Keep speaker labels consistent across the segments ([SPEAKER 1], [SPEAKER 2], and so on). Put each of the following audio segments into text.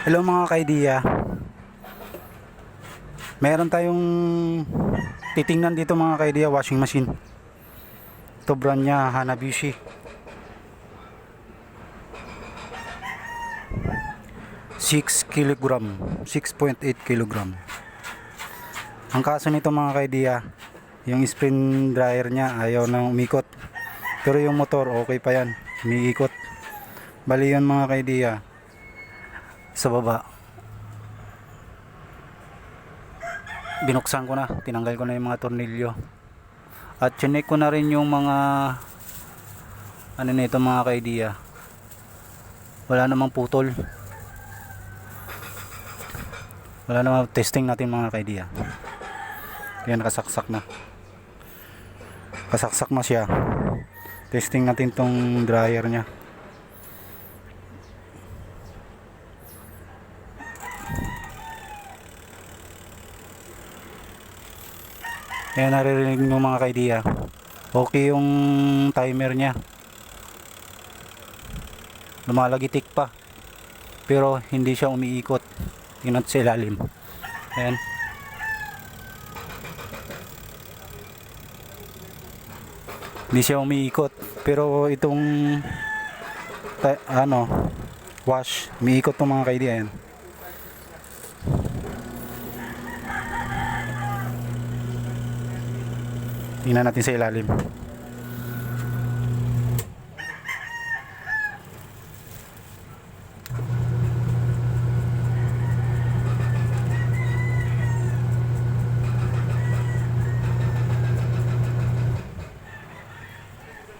[SPEAKER 1] Hello mga ka-idea. Meron tayong titingnan dito mga ka-idea, washing machine. Ito brand niya, Hanabishi. 6 kilogram, 6.8 kilogram. Ang kaso nito mga ka-idea, yung spring dryer niya ayaw nang umikot. Pero yung motor okay pa yan, umiikot. Bali yun mga ka-idea, sa baba binuksan ko na, tinanggal ko na yung mga tornilyo at chinek ko na rin yung mga ano nito mga ka-idea, wala namang putol, wala namang. Testing natin mga ka-idea. Yan, nakasaksak na, kasaksak na siya. Testing natin tong dryer nya. Ayan, naririnig nyo mga ka-idea, okay yung timer nya, lumalagitik pa pero hindi siya umiikot. Tingnan sa ilalim. Ayan, hindi siya umiikot pero itong wash umiikot to mga ka-idea. Ayan, tingnan natin sa ilalim.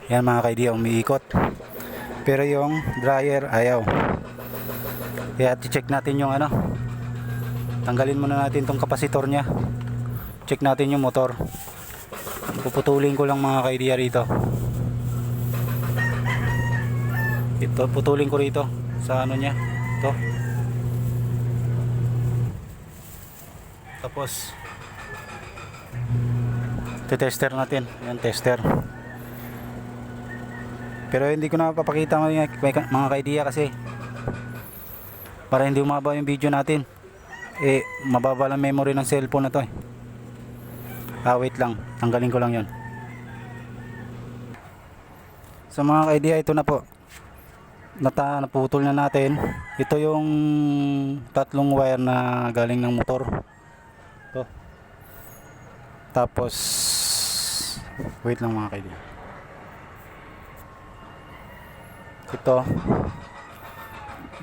[SPEAKER 1] Yan mga ka-idea, umiikot pero yung dryer ayaw. Kaya check natin yung tanggalin muna natin tong kapasitor nya, check natin yung motor. Puputulin ko lang mga ka-idea rito. Ito, putulin ko rito sa nya. Ito. Tapos tester natin. Yan, tester. Pero hindi ko na papakita mga ka-idea kasi para hindi umaba yung video natin. Mababa lang memory ng cellphone na to. Wait lang, tanggalin ko lang yon. So mga ka-idea, ito na po, naputol na natin. Ito yung tatlong wire na galing ng motor. Ito. Tapos wait lang mga ka-idea, ito.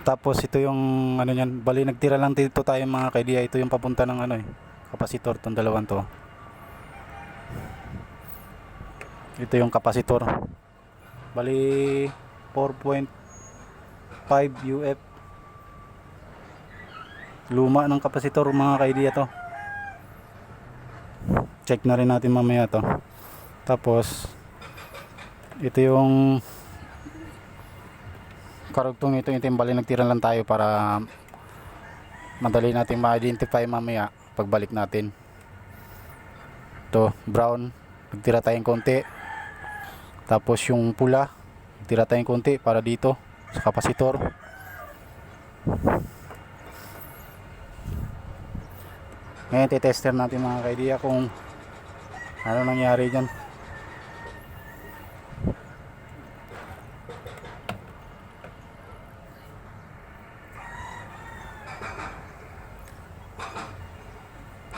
[SPEAKER 1] Tapos ito yung niyan, bali nagtira lang dito tayo mga ka-idea. Ito yung papunta ng kapasitor, tong dalawang to. Ito yung kapasitor, bali 4.5 UF. Luma ng kapasitor mga ka-idea to. Check na rin natin mamaya to. Tapos ito yung karugtong nito, yung timbali, nagtira lang tayo para madali natin ma-identify mamaya pagbalik natin. Ito brown, nagtira tayong konti. Tapos yung pula, tira tayong konti para dito sa kapasitor. Ngayon titester natin mga ka-idea kung ano nangyari dyan.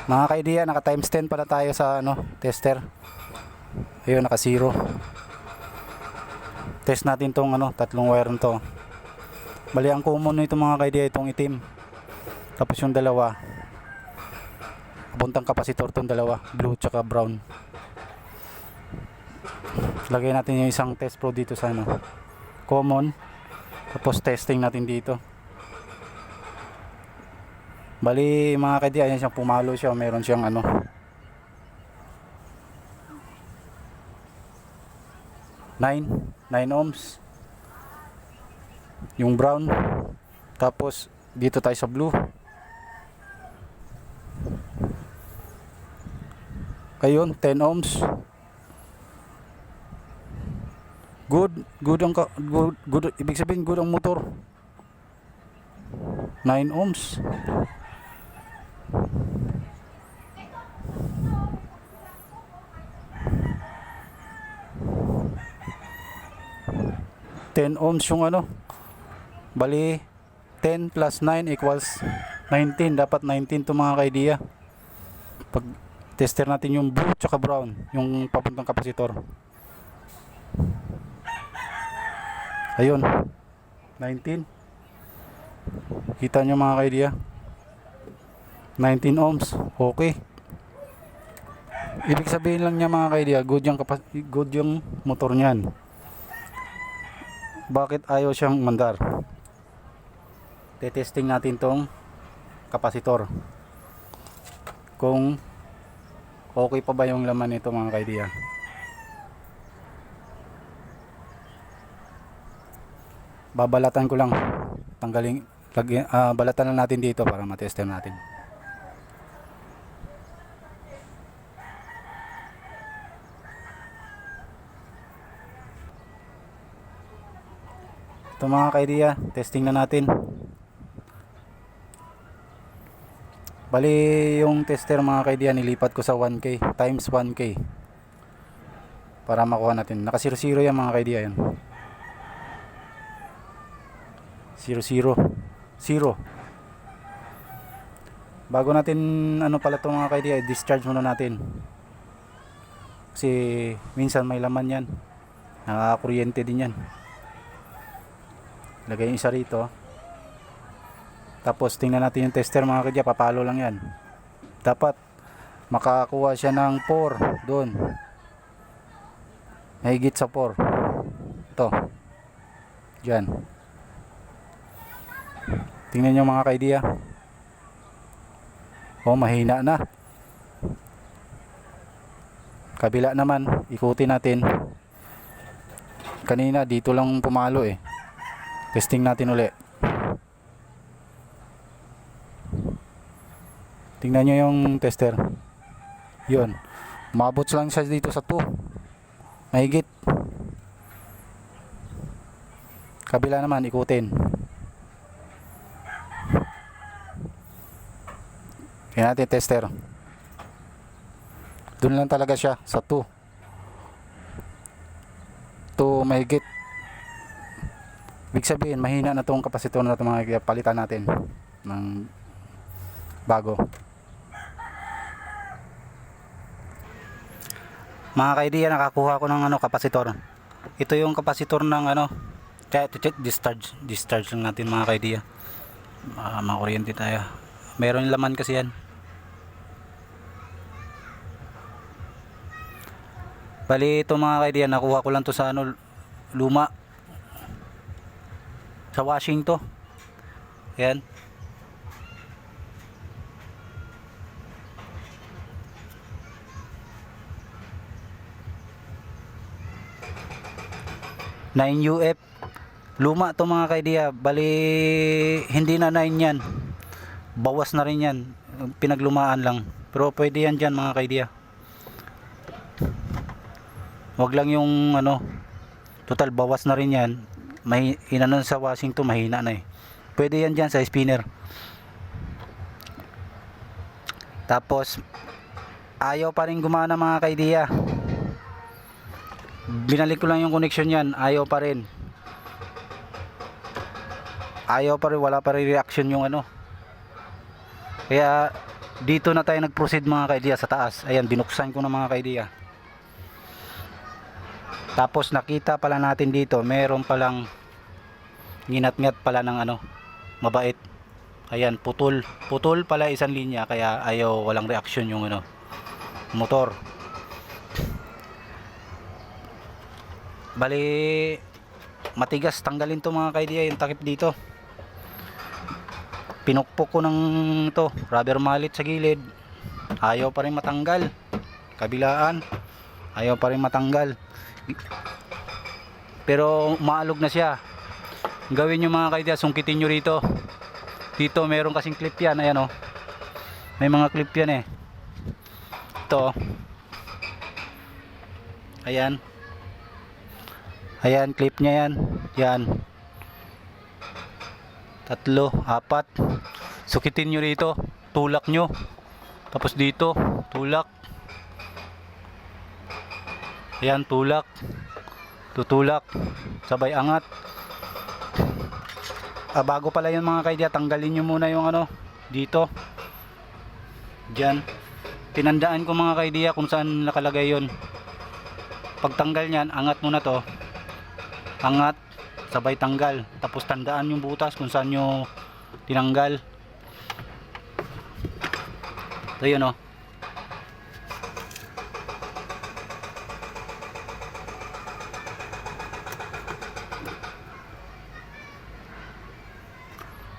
[SPEAKER 1] Mga ka-idea, naka times 10 pala tayo sa tester. Ayun, naka 0. Test natin tong tatlong wire nito. Bali ang common nito mga ka-idea, itong itim. Tapos yung dalawa, papuntang kapasitor, tong dalawa, blue tsaka brown. Lagay natin yung isang test probe dito sa common. Tapos testing natin dito. Bali mga ka-idea, ayan siyang pumalo siya, meron siyang 9 ohms yung brown. Tapos dito tayo sa blue, ayun 10 ohms. Good ibig sabihin good ang motor. 9 ohms. Ten ohms yung ano. Bali 10 plus 9 equals 19. Dapat 19 to mga ka-idea. Pag tester natin yung blue tsaka brown, yung papuntang kapasitor. Ayun, 19. Kita nyo mga ka-idea, 19 ohms. Okay. Ibig sabihin lang niya mga ka-idea, good yung motor niyan. Bakit ayaw siyang mandar? Tetesting natin tong kapasitor, kung okay pa ba yung laman nito mga ka-idea. Babalatan ko lang, balatan lang natin dito para matester natin. Ito mga ka-idea, testing na natin. Bali yung tester mga ka-idea, nilipat ko sa 1K times 1K para makuha natin. Naka 0 yan mga ka-idea, yan 0 0 0. Bago natin ano pala ito mga ka-idea, discharge muna natin kasi minsan may laman yan, nakakuryente din yan. Lagay yung isa rito, tapos tingnan natin yung tester mga ka-idea, papalo lang yan. Dapat makakuha siya ng 4 doon, mahigit sa 4. Ito dyan, tingnan nyo mga ka-idea. Oh, mahina na. Kabila naman, ikutin natin. Kanina dito lang pumalo eh. Testing natin uli. Tingnan nyo yung tester. Yun, umabot lang siya dito sa 2, mahigit. Kabila naman, ikutin. Yan natin tester. Doon lang talaga siya sa 2 mahigit. Ibig sabihin mahina na tong kapasitor na ito mga ka-idea, palitan natin ng bago. Mga ka-idea, nakakuha ko ng kapasitor. Ito yung kapasitor ng discharge lang natin mga ka-idea. Makuryente tayo. Meron laman kasi yan. Bali ito mga ka-idea, nakuha ko lang to sa luma, sa washing to. Yan. UF luma to mga ka-idea. Bali hindi na 9 yan, bawas na rin yan, pinaglumaan lang, pero pwede yan dyan mga ka-idea. Wag lang yung total bawas na rin yan. May inanon sa washing to, mahina na eh. Pwede yan dyan sa spinner. Tapos ayaw pa rin gumana mga ka-idea. Binalik ko lang yung connection yan, ayaw pa rin. Wala pa rin reaction yung Kaya dito na tayo nag-proceed mga ka-idea sa taas. Ayan, binuksan ko na mga ka-idea. Tapos nakita pala natin dito, meron palang nginat-ngat pala ng mabait. Ayan, putol pala isang linya, kaya ayaw, walang reaction yung motor. Bali matigas, tanggalin to mga ka-idea, yung takip dito. Pinukpok ko ng rubber mallet sa gilid, ayaw pa rin matanggal. Kabilaan, ayaw pa rin matanggal. Pero maalog na siya. Gawin nyo mga ka-idea, sungkitin nyo rito. Dito meron kasing clip yan, ayan may mga clip yan eh. Ito ayan, clip nya yan. tatlo, apat. Sukitin nyo rito, tulak nyo. Tapos dito, tulak. Ayan, tulak. Tutulak. Sabay angat. Bago pala yun mga kaidya, tanggalin nyo muna yung ano, dito. Diyan. Tinandaan ko mga kaidya kung saan nakalagay yun. Pagtanggal nyan, angat muna to. Angat, sabay tanggal. Tapos tandaan yung butas kung saan nyo tinanggal. So yun o.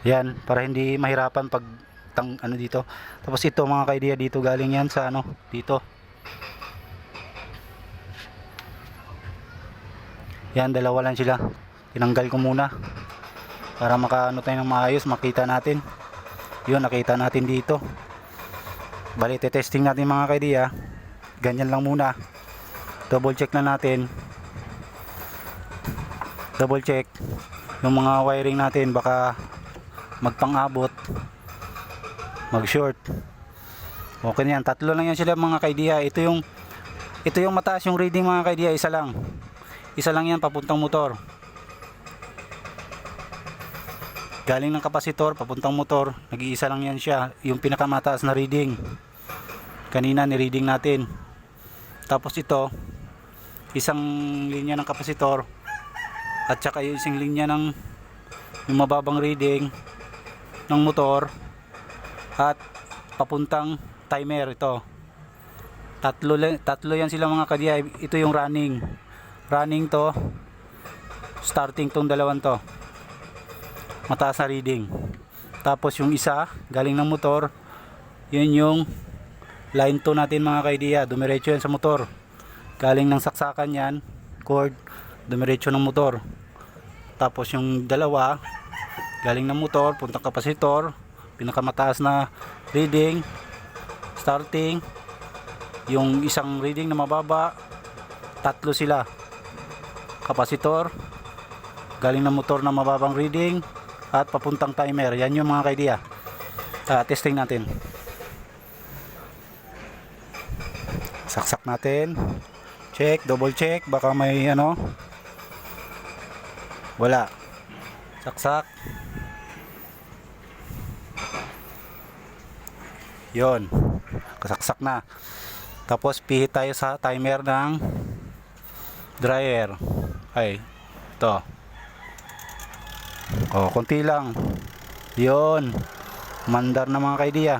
[SPEAKER 1] Yan, para hindi mahirapan pag ano dito. Tapos ito mga kaidya, dito galing yan sa ano, dito. Yan, dalawa lang sila. Tinanggal ko muna para makaano tayo ng maayos, makita natin. Yun, nakita natin dito. Bali, testing natin mga kaidya. Ganyan lang muna. Double check na natin. Double check yung mga wiring natin, baka magpang-abot, mag-short. Okay na yan. Tatlo lang yan sila mga kaidya. Ito yung mataas yung reading mga kaidya. Isa lang yan papuntang motor. Galing ng kapasitor papuntang motor, nag-iisa lang yan siya. Yung pinakamataas na reading. Kanina ni-reading natin. Tapos ito, isang linya ng kapasitor at saka yung isang linya ng yung mababang reading ng motor at papuntang timer. Ito tatlo yan sila mga kaidya. Ito yung running to, starting tong dalawang to, mataas na reading. Tapos yung isa galing ng motor, yun yung line 2 natin mga kaidya. Dumiretso yan sa motor, galing ng saksakan yan, cord, dumiretso ng motor. Tapos yung dalawa galing ng motor, puntang kapasitor, pinakamataas na reading, starting. Yung isang reading na mababa, tatlo sila. Kapasitor, galing ng motor na mababang reading, at papuntang timer. Yan yung mga kaidya. Testing natin. Saksak natin. Check, double check, baka may ano. Wala. Saksak. Yon, kasaksak na. Tapos pihit tayo sa timer ng dryer. Ay, ito. Konti lang. Yon, mandar na mga kaidya.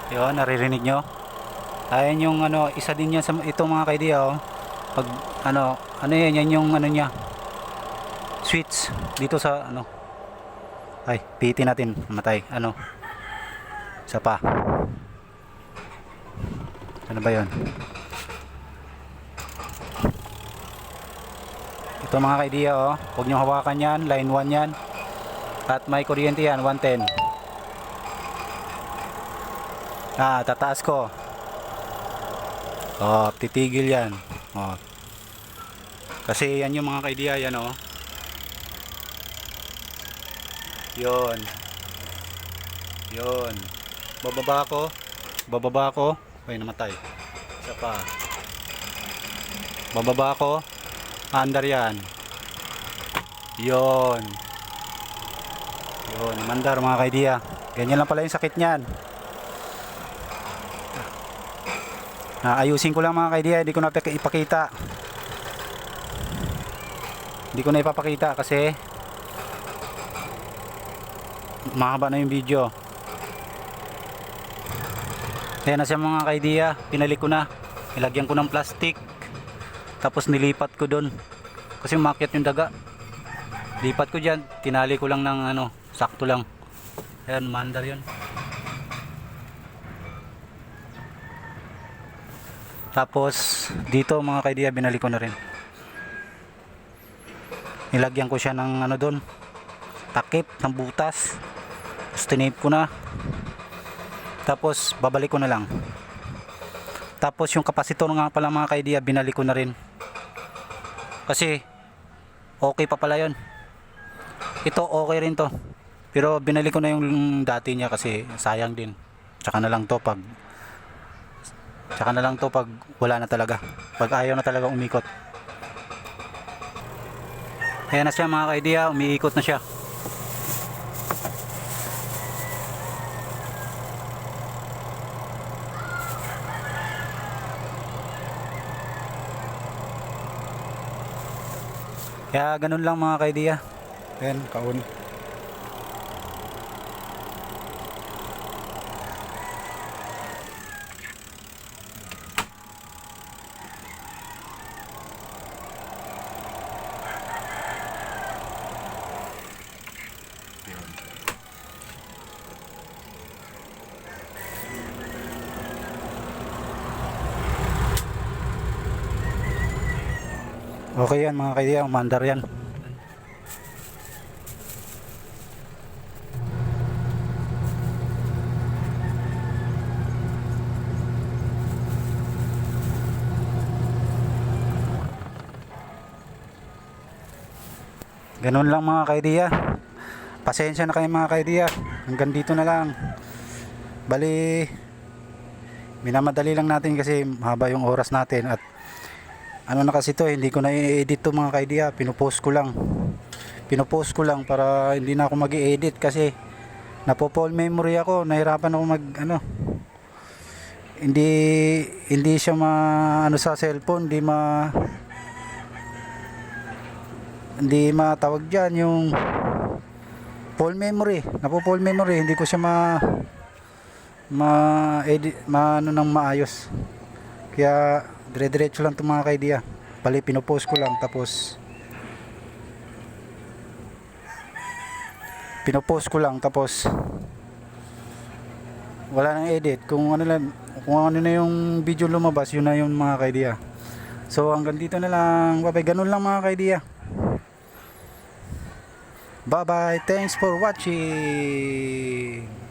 [SPEAKER 1] Yon, naririnig nyo? Ayan yung ano, isa din yan sa ito mga kaidya, oh. Pag ano yan yung ano niya, switch dito sa ano. Ay, pihitin natin, namatay. Ano, isa pa. Ano ba yon? Ito mga kaidya, oh. Huwag nyo hawakan yan, line 1 yan. At may kuryente yan, 110. Tataas ko. Titigil yan. Kasi yan yung mga kaidya, yan oh. Yon. Bababa ko. Ay, namatay. Isa pa. Bababa ko. Andar yan. Yon, mandar mga kaidya. Ganyan lang pala yung sakit niyan. Ayusin ko lang mga kaidya, hindi ko na ipakita. Hindi ko na ipapakita kasi mahaba na yung video. Kaya na siya mga kaidya, pinalik ko na. Nilagyan ko ng plastic. Tapos nilipat ko doon. Kasi umakyat yung daga. Lipat ko dyan, tinali ko lang ng ano, sakto lang. Ayan, mandar yun. Tapos dito mga kaidya, binalik ko na rin. Nilagyan ko siya ng ano doon, takip ng butas. Tapos tinape ko na. Tapos babalik ko na lang. Tapos yung kapasitor nga pala mga ka-idea, binalik ko na rin. Kasi okay pa pala yun. Ito okay rin to. Pero binalik ko na yung dati niya kasi sayang din. Tsaka na lang to pag wala na talaga. Pag ayaw na talaga umikot. Ayan na siya mga ka-idea, umiikot na siya. Kaya ganun lang mga ka-idea. Ayan, kaon. Okay yan mga ka-idea, umandar yan. Ganun lang mga ka-idea. Pasensya na kayo mga ka-idea. Hanggang dito na lang. Bali, minamadali lang natin kasi mahaba yung oras natin. At ano na kasi to, hindi ko na i-edit to mga ka-idea. Pinupost ko lang para hindi na ako mag-i-edit kasi napo-full memory ako. Nahirapan ako hindi siya sa cellphone, hindi matawag dyan yung full memory. Napo-full memory, hindi ko siya edit nang maayos. Kaya dire-diretso lang itong mga ka-idea. Bali pinopost ko lang tapos wala nang edit. Kung ano na yung video lumabas, yun na yung mga ka-idea. So hanggang dito na lang. Bye bye. Ganun lang mga ka-idea. Bye bye. Thanks for watching.